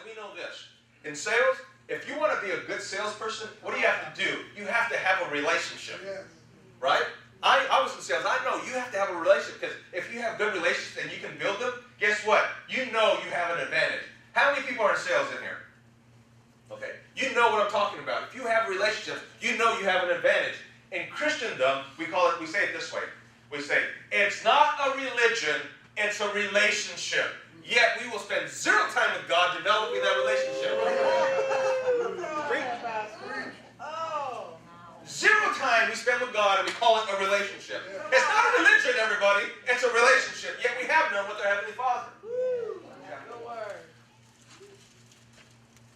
we know this. In sales, if you want to be a good salesperson, what do you have to do? You have to have a relationship. Right? I was in sales. I know you have to have a relationship, because if you have good relationships and you can build them, guess what? You know you have an advantage. How many people are in sales in here? Okay. You know what I'm talking about. If you have relationships, you know you have an advantage. In Christendom, we say it this way. We say, it's not a religion, it's a relationship. Yet we will spend zero time with God developing that relationship. Zero time we spend with God, and we call it a relationship. It's not a religion, everybody. It's a relationship. Yet we have none with our Heavenly Father.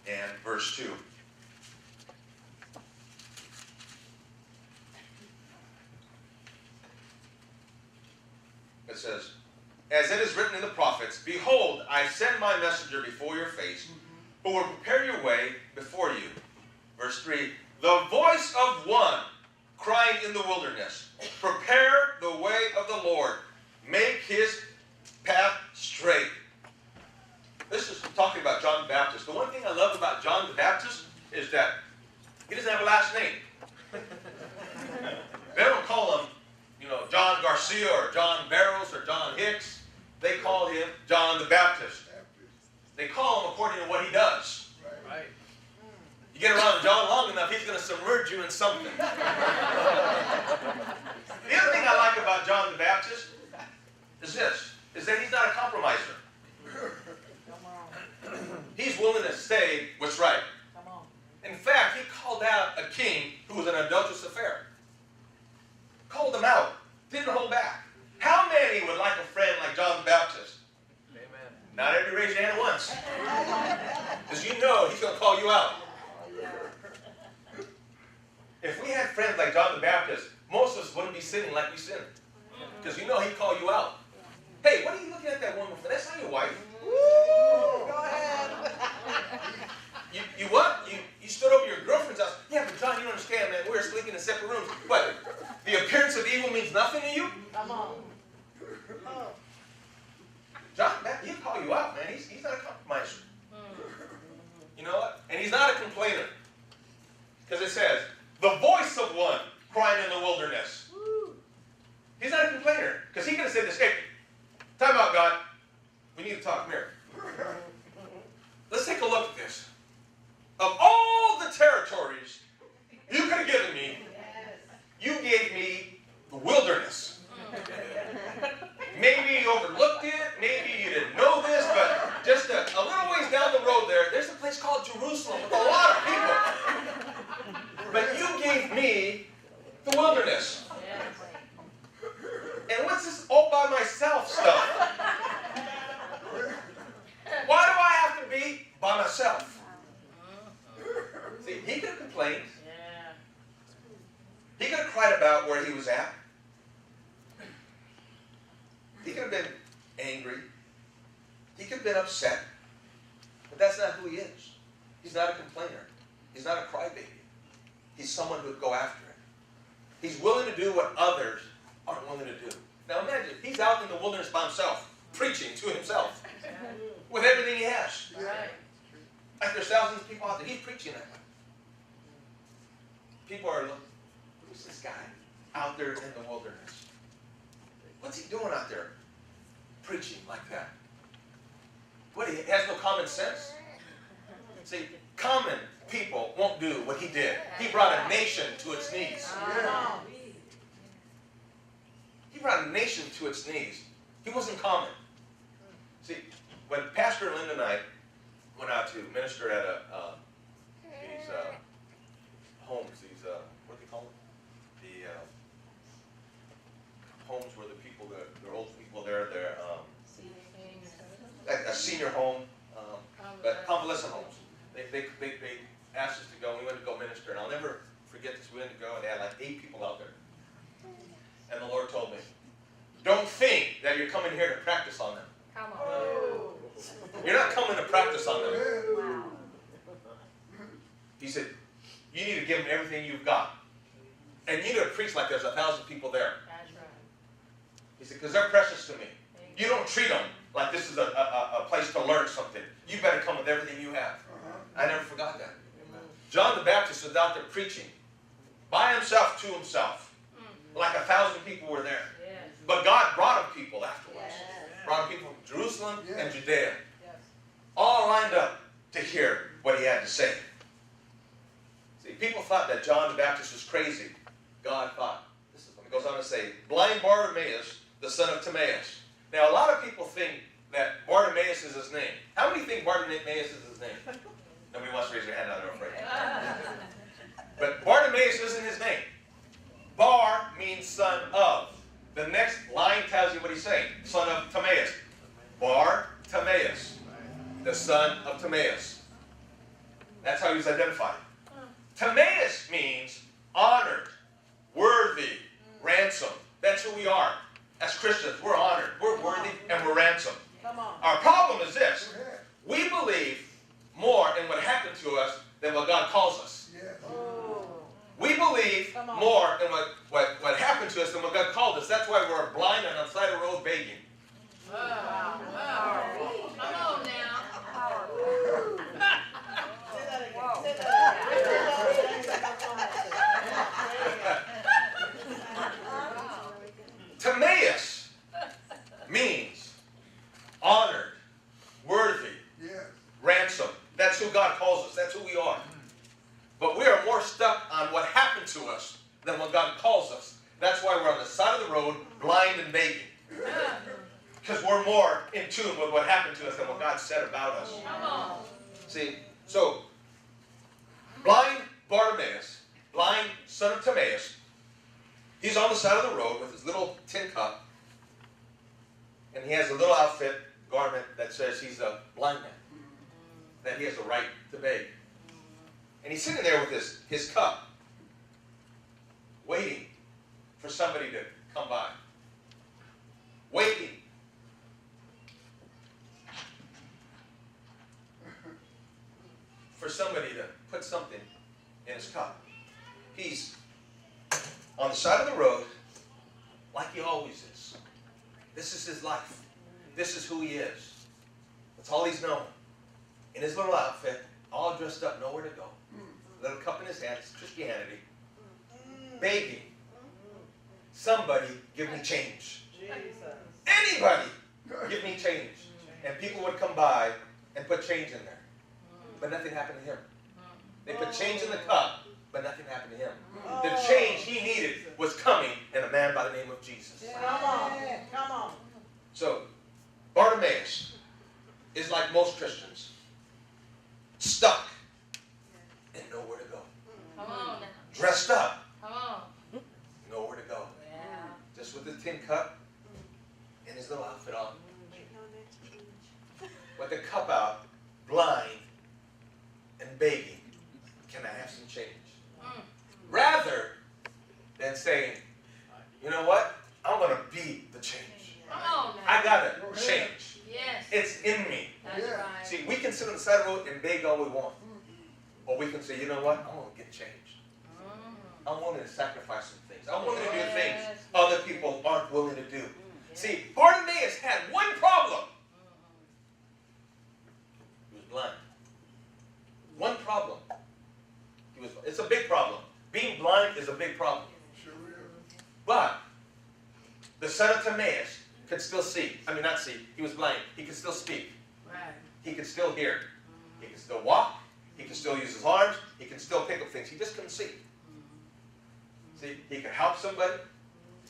And verse 2. It says, as it is written in the prophets, behold, I send my messenger before your face, who will prepare your way before you. Verse 3, the voice of one crying in the wilderness, prepare the way of the Lord, make his path straight. This is talking about John the Baptist. The one thing I love about John the Baptist is that he doesn't have a last name. They don't call him, John Garcia or John Barrows or John Hicks. They call him John the Baptist. They call him according to what he does. Right. You get around John long enough, he's going to submerge you in something. The other thing I like about John the Baptist is this, is that he's not a compromiser. He's willing to say what's right. In fact, he called out a king who was in an adulterous affair. Called him out. Didn't hold back. How many would like a friend like John the Baptist? Amen. Not everybody raise your hand at once. Because you know he's going to call you out. If we had friends like John the Baptist, most of us wouldn't be sinning like we sin. Because you know he'd call you out. Hey, what are you looking at that woman for? That's not your wife. Woo! Go ahead. You what? You stood over your girlfriend's house. Yeah, but John, you don't understand, man. We're sleeping in separate rooms. What? The appearance of evil means nothing to you? Come on. John, he'll call you out, man. He's not a compromiser. You know what? And he's not a complainer. Because it says, the voice of one crying in the wilderness. He's not a complainer. Because he could have said this, hey, time out, God. We need to talk. Come here. Let's take a look at this. Of all the territories you could have given me, you gave me the wilderness. Maybe you overlooked it. Maybe you didn't know this. But just a little ways down the road there's a place called Jerusalem with a lot of people. But you gave me the wilderness. And what's this all by myself stuff? Why do I have to be by myself? See, he could have complained. He could have cried about where he was at. He could have been angry. He could have been upset. But that's not who he is. He's not a complainer. He's not a crybaby. He's someone who would go after it. He's willing to do what others aren't willing to do. Now imagine, he's out in the wilderness by himself, preaching to himself, with everything he has. Like there's thousands of people out there, he's preaching at them. People are looking, who's this guy out there in the wilderness? What's he doing out there? Preaching like that. What, he has no common sense? See, common people won't do what he did. He brought a nation to its knees. He brought a nation to its knees. He wasn't common. See, when Pastor Linda and I went out to minister at these homes, what do they call them? The homes where the people, the old people there, they're a senior home, but convalescent homes. They asked us to go, and we went to go minister, and I'll never forget this. We went to go, and they had like 8 people out there. And the Lord told me, don't think that you're coming here to practice on them. Come on. You're not coming to practice on them. Wow. He said, you need to give them everything you've got. And you need to preach like there's 1,000 people there. That's right. He said, because they're precious to me. You don't treat them like this is a place to learn something. You better come with everything you have. I never forgot that. John the Baptist was out there preaching by himself to himself. Like 1,000 people were there. But God brought him people afterwards. Brought him people from Jerusalem and Judea. All lined up to hear what he had to say. See, people thought that John the Baptist was crazy. God thought. This is what it goes on to say. Blind Bartimaeus, the son of Timaeus. Now, a lot of people think that Bartimaeus is his name. How many think Bartimaeus is his name? Nobody wants to raise their hand out there, I'm afraid. But Bartimaeus isn't his name. Bar means son of. The next line tells you what he's saying. Son of Timaeus. Bartimaeus, the son of Timaeus. That's how he was identified. Timaeus means honored, worthy, ransom. That's who we are. As Christians, we're honored, we're worthy, and we're ransomed. Our problem is this. We believe more in what happened to us than what God calls us. We believe more in what happened to us than what God called us. That's why we're blind and on the side of the road begging. Wow. Come on now. Say that again. Say that again. Timaeus means honored, worthy, ransom. That's who God calls us. That's who we are. But we are more stuck on what happened to us than what God calls us. That's why we're on the side of the road, blind and begging. Because we're more in tune with what happened to us than what God said about us. See, so blind Bartimaeus, blind son of Timaeus, he's on the side of the road with his little tin cup, and he has a little outfit, garment that says he's a blind man, that he has a right to beg. And he's sitting there with his cup, waiting for somebody to come by. Waiting. For somebody to put something in his cup. He's on the side of the road like he always is. This is his life. This is who he is. That's all he's known. In his little outfit, all dressed up, nowhere to go. Little cup in his hand, it's Christianity. Begging. Somebody give me change. Anybody give me change. And people would come by and put change in there. But nothing happened to him. They put change in the cup, but nothing happened to him. The change he needed was coming in a man by the name of Jesus. Come on. So, Bartimaeus is like most Christians. Stuck and nowhere to go. Come on now. Dressed up. Come on. Nowhere to go. Yeah. Just with his tin cup and his little outfit on. With the cup out, blind and begging, can I have some change? Rather than saying, you know what? I'm going to be the change. Come on now. I got to change. Yes. It's in me. That's right. See, we can sit on the side of the road and beg all we want. Or we can say, you know what? I want to get changed. I'm willing to sacrifice some things. I'm willing to do things other people aren't willing to do. See, Bartimaeus had one problem. He was blind. One problem. It's a big problem. Being blind is a big problem. But the son of Timaeus could still see. I mean, not see. He was blind. He could still speak. Right. He could still hear. He could still walk. He could still use his arms. He can still pick up things. He just couldn't see. See, he could help somebody.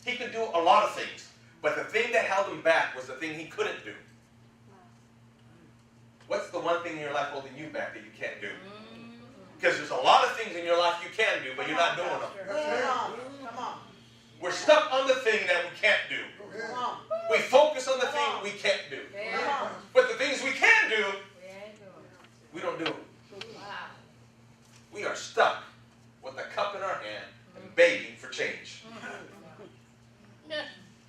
He could do a lot of things. But the thing that held him back was the thing he couldn't do. What's the one thing in your life holding you back that you can't do? Because there's a lot of things in your life you can do, but you're not doing them. Come on. We're stuck on the thing that we can't do. Come on. We focus on the thing we can't do. Yeah. But the things we can do, We ain't doing it. we don't do them. Wow. We are stuck with a cup in our hand and begging for change.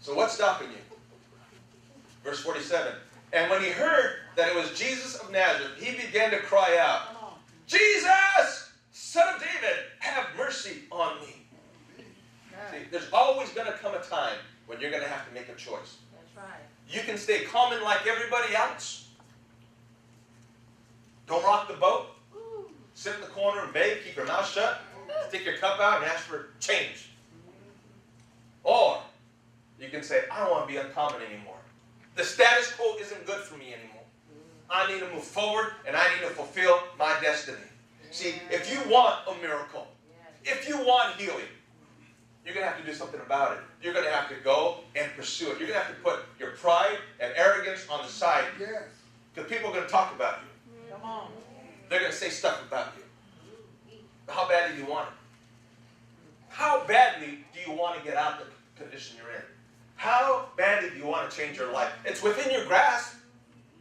So what's stopping you? Verse 47. And when he heard that it was Jesus of Nazareth, he began to cry out, Jesus, Son of David, have mercy on me. See, there's always going to come a time when you're going to have to make a choice. That's right. You can stay common like everybody else. Don't rock the boat. Sit in the corner and beg, keep your mouth shut. Stick your cup out and ask for change. Or you can say, I don't want to be uncommon anymore. The status quo isn't good for me anymore. I need to move forward and I need to fulfill my destiny. See, if you want a miracle, if you want healing, you're going to have to do something about it. You're going to have to go and pursue it. You're going to have to put your pride and arrogance on the side. Because people are going to talk about you. Come on. They're going to say stuff about you. How badly do you want it? How badly do you want to get out of the condition you're in? How badly do you want to change your life? It's within your grasp.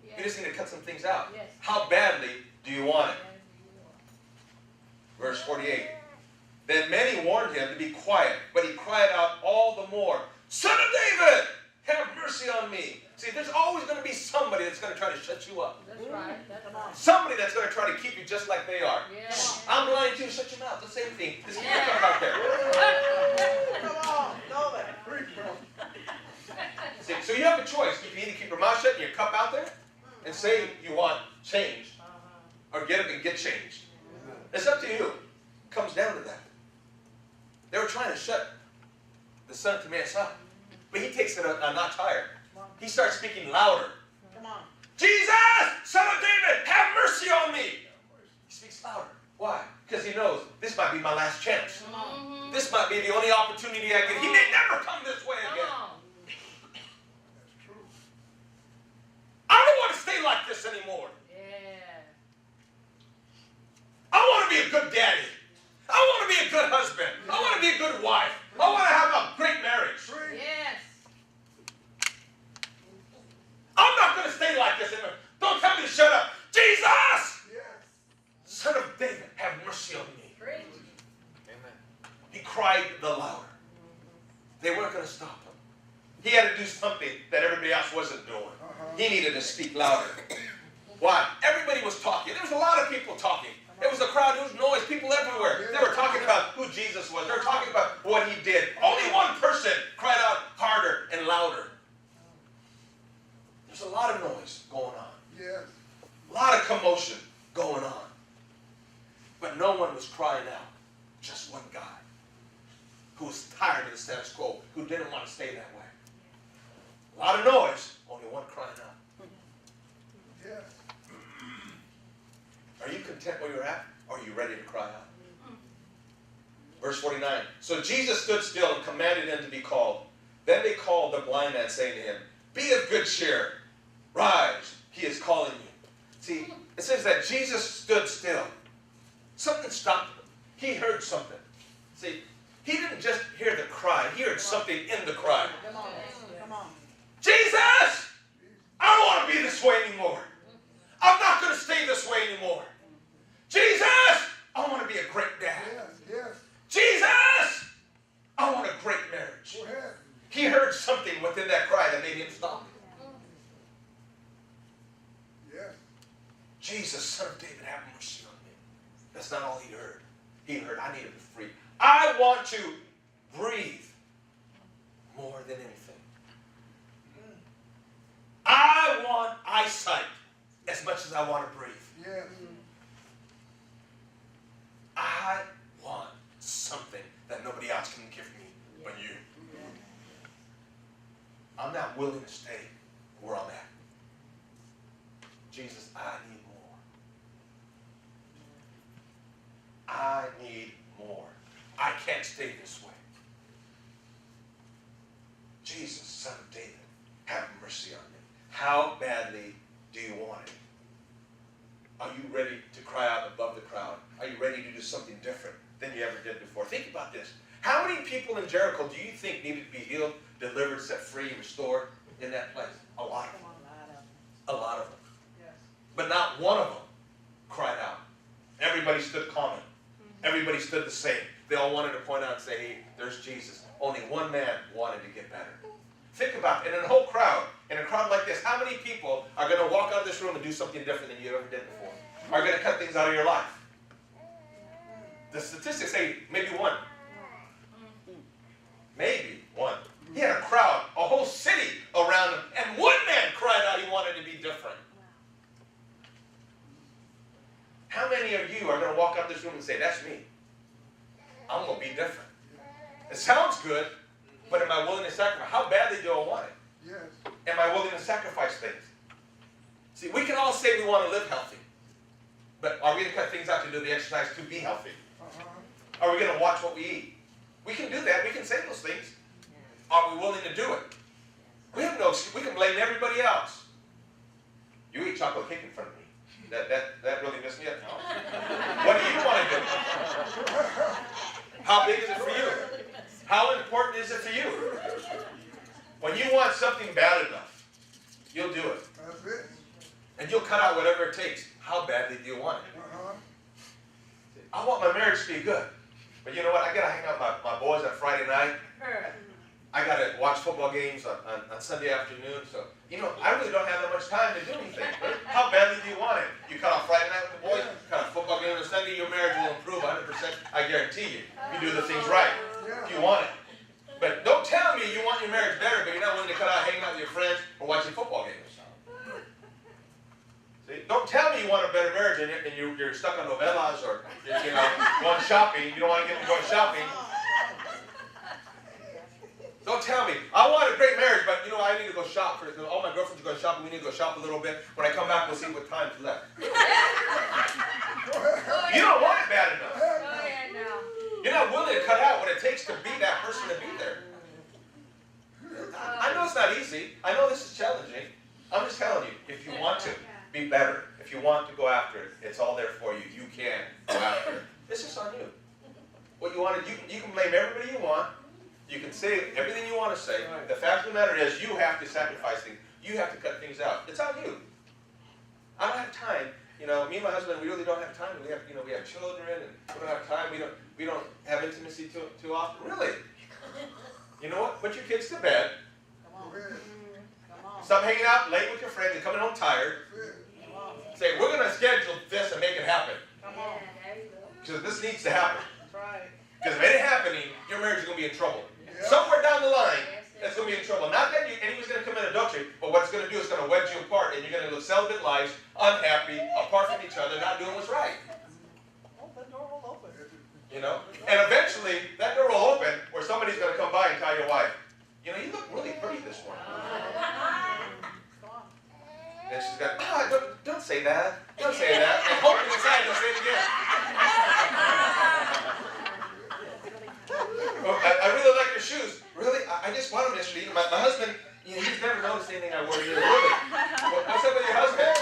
You just need to cut some things out. How badly do you want it? Verse 48. Then many warned him to be quiet, but he cried out all the more, Son of David, have mercy on me. See, there's always going to be somebody that's going to try to shut you up. That's right. That's right. Somebody that's going to try to keep you just like they are. Yeah. I'm blind too. Shut your mouth. The same thing. Just keep your tongue out there. Come on. Know that. See, so you have a choice. You can either keep your mouth shut and your cup out there and say you want change, or get up and get changed. It's up to you. It comes down to that. They were trying to shut the Son of Man's up, but he takes it a notch higher. He starts speaking louder. Come on. Jesus, Son of David, have mercy on me. He speaks louder. Why? Because he knows this might be my last chance. This might be the only opportunity I get. He may never come this way again. I don't want to stay like this anymore. I want to be a good daddy. I want to be a good husband. I want to be a good wife. I want to have a great marriage. Yes. I'm not going to stay like this anymore. Don't tell me to shut up. Jesus! Son of David, have mercy on me. Amen. He cried the louder. They weren't going to stop him. He had to do something that everybody else wasn't doing. He needed to speak louder. Why? Everybody was talking. There was a lot of people talking. There was a crowd, there was noise, people everywhere. They were talking about who Jesus was. They were talking about what he did. Only one person cried out harder and louder. There's a lot of noise going on. A lot of commotion going on. But no one was crying out. Just one guy who was tired of the status quo, who didn't want to stay that way. A lot of noise, only one crying out. Are you content where you're at? Or are you ready to cry out? Verse 49. So Jesus stood still and commanded him to be called. Then they called the blind man, saying to him, Be of good cheer. Rise, he is calling you. See, it says that Jesus stood still. Something stopped him. He heard something. See, he didn't just hear the cry. He heard something in the cry. Come on. Come on. Jesus! I don't want to be this way anymore. I'm not going to stay this way anymore. Jesus! I want to be a great dad. Jesus! I want a great marriage. He heard something within that cry that made him stop. Jesus, Son of David, have mercy on me. That's not all he heard. He heard, I need to be free. I want to breathe more than anything. I want eyesight as much as I want to breathe. I want something that nobody else can give me but you. I'm not willing to stay where I'm at. Jesus, I need more. I need more. I can't stay this way. Jesus, Son of David, have mercy on me. How badly do you want it? Are you ready to cry out above the crowd? Are you ready to do something different than you ever did before? Think about this. How many people in Jericho do you think needed to be healed, delivered, set free, restored in that place? A lot of them. A lot of them. But not one of them cried out. Everybody stood common. Everybody stood the same. They all wanted to point out and say, hey, there's Jesus. Only one man wanted to get better. Think about it. In a whole crowd, in a crowd like this, how many people are going to walk out of this room and do something different than you ever did before? Are going to cut things out of your life? The statistics say maybe one. Maybe one. He had a crowd, a whole city around him, and one man cried out he wanted to be different. How many of you are going to walk out this room and say, that's me? I'm going to be different. It sounds good, but am I willing to sacrifice? How badly do I want it? Yes. Am I willing to sacrifice things? See, we can all say we want to live healthy, but are we going to cut things out to do the exercise to be healthy? Are we going to watch what we eat? We can do that. We can say those things. Are we willing to do it? We have no excuse. We can blame everybody else. You eat chocolate cake in front of me. That really messed me up. No. What do you want to do? How big is it for you? How important is it for you? When you want something bad enough, you'll do it. That's it. And you'll cut out whatever it takes. How badly do you want it? I want my marriage to be good. But you know what? I got to hang out with my boys on Friday night. I got to watch football games on Sunday afternoon. So, I really don't have that much time to do anything. But how badly do you want it? You cut off Friday night with the boys, cut off football game on Sunday, your marriage will improve 100%. I guarantee you. If you do the things right. If you want it. But don't tell me you want your marriage better, but you're not willing to cut out hanging out with your friends or watching football games. See? Don't tell me you want a better marriage and you're stuck on novellas or going shopping. You don't want to get to going shopping. Don't tell me, I want a great marriage, but I need to go shop first. All my girlfriends are going shopping. We need to go shop a little bit. When I come back, we'll see what time's left. You don't want it bad enough. You're not willing to cut out what it takes to be that person to be there. I know it's not easy. I know this is challenging. I'm just telling you, if you want to be better, if you want to go after it, it's all there for you. You can go after it. It's just on you. What you want to, you can blame everybody you want. You can say everything you want to say. The fact of the matter is, you have to sacrifice things. You have to cut things out. It's on you. I don't have time. Me and my husband, we really don't have time. We have children, and we don't have time. We don't have intimacy too often. Really? You know what? Put your kids to bed. Come on. Stop hanging out late with your friends and coming home tired. Say, we're going to schedule this and make it happen. Come on. Because this needs to happen. That's right. Because if it ain't happening, your marriage is going to be in trouble. Somewhere down the line, it's going to be in trouble. Not that anyone's going to commit adultery, but what it's going to do is going to wedge you apart, and you're going to live celibate lives, unhappy, apart from each other, not doing what's right. Oh, the door will open. And eventually, that door will open where somebody's going to come by and tell your wife, you look really pretty this morning. And she's got, don't say that. Don't say that. And hoping inside you'll say it again. I really like your shoes. Really? I just bought them yesterday. My husband, he's never noticed anything I wore. Really? What's up with your husband?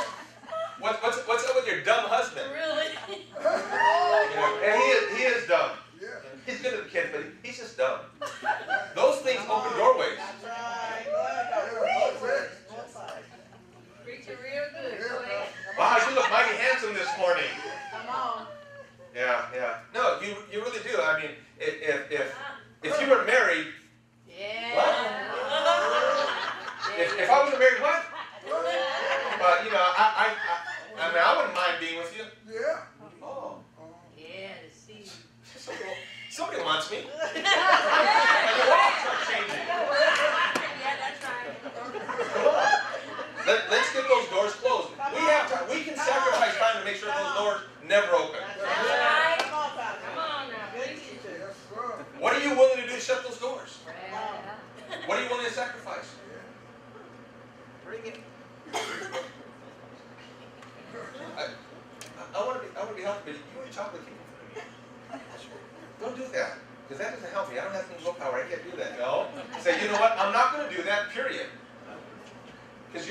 What's up with your dumb husband? Really? And he is dumb. He's good at the kids, but he's just dumb. Those things open doorways. That's right. Good. Both sides. Preaching real good. Go ahead. Wow, you look mighty handsome this morning. Come on. Yeah. No, you really do. I mean, if you were married, Yeah. what? If I wasn't married, what? I wouldn't mind being with you. Yeah. Oh, Yeah, to see. somebody wants me. And the walls start changing. Yeah, that's right. Come on. Let's get those doors closed. We have time. We can sacrifice time to make sure those doors never open. That's right. Come on, Pastor. Come on now. Good Preach it. teacher. Yes, sir. What are you willing to do to shut those doors? Yeah. What are you willing to sacrifice? Bring it. I want to be healthy, but you want chocolate cake in front of me. Don't do that, because that doesn't help me. I don't have any willpower. I can't do that. No. Say, you know what? I'm not going to do that, period. Because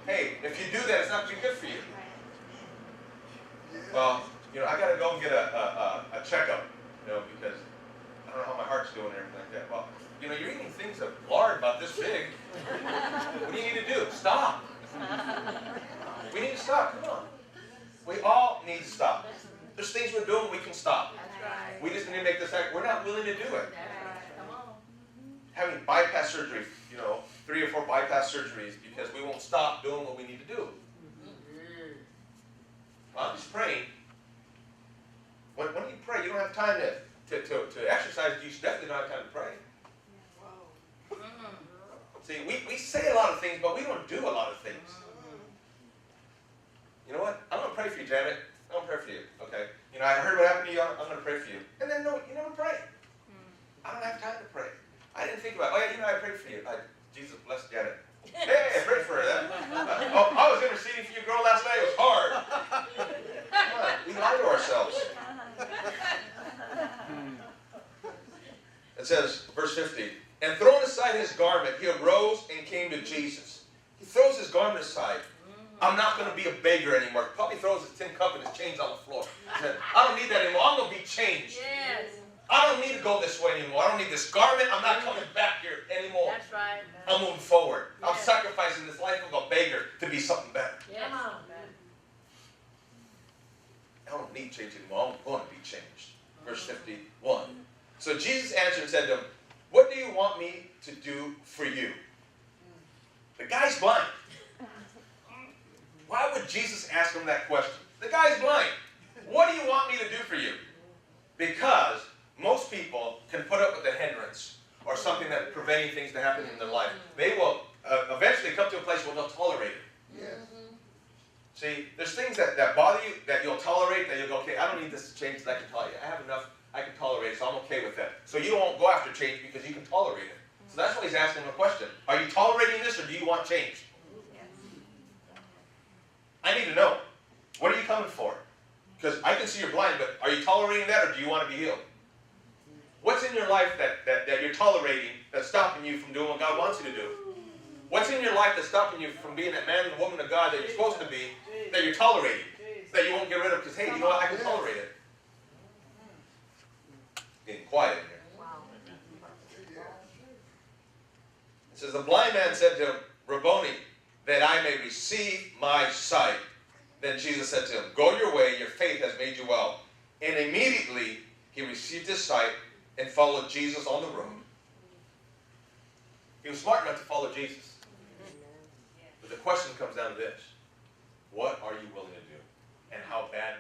hey, if you do that, it's not going to be good for you. Well, I got to go and get a checkup, because I don't know how my heart's doing and everything like that. Well, you're eating things of lard about this big. What do you need to do? Stop. We need to stop. Come on. We all need to stop. There's things we're doing we can stop. That's right. We just need to make this act. We're not willing to do it. That's right. Come on. Having bypass surgery, 3 or 4 bypass surgeries because we won't stop doing what we need to do. Well, I'm just praying. When you pray, you don't have time to exercise. You definitely don't have time to pray. Whoa. See, we say a lot of things, but we don't do a lot of things. You know what? I'm going to pray for you, Janet. I'm going to pray for you, okay? You know, I heard what happened to you. I'm going to pray for you. And then, no, you never pray. I don't have time to pray. I didn't think about it. Oh, yeah, you know, I prayed for you. Jesus bless Janet. Hey, I prayed for her. I was interceding for your girl last night. It was hard. Come on, we lie to ourselves. It says, verse 50, and throwing aside his garment, he arose and came to Jesus. He throws his garment aside. I'm not going to be a beggar anymore. Probably throws his tin cup and his chains on the floor. I don't need that anymore. I'm going to be changed. Yes. I don't need to go this way anymore. I don't need this garment. I'm not coming back here anymore. That's right. I'm moving forward. I'm Yes. sacrificing this life of a beggar to be something better. Yes. Come on. I don't need change anymore. I'm going to be changed. Verse 51. So Jesus answered and said to him, what do you want me to do for you? The guy's blind. Why would Jesus ask him that question? The guy's blind. What do you want me to do for you? Because most people can put up with a hindrance or something that's preventing things to happen in their life. They will eventually come to a place where they'll tolerate it. Yes. See, there's things that bother you that you'll tolerate, that you'll go, okay, I don't need this to change that I can tolerate. I have enough, I can tolerate it, so I'm okay with that. So you won't go after change because you can tolerate it. So that's why he's asking him a question. Are you tolerating this or do you want change? I need to know. What are you coming for? Because I can see you're blind, but are you tolerating that or do you want to be healed? What's in your life that you're tolerating that's stopping you from doing what God wants you to do? What's in your life that's stopping you from being that man and woman of God that you're supposed to be, that you're tolerating, that you won't get rid of because, hey, you know what, I can tolerate it. Getting quiet in here. It says, the blind man said to him, Rabboni, that I may receive my sight. Then Jesus said to him, go your way, your faith has made you well. And immediately he received his sight and followed Jesus on the road. He was smart enough to follow Jesus. But the question comes down to this. What are you willing to do? And how bad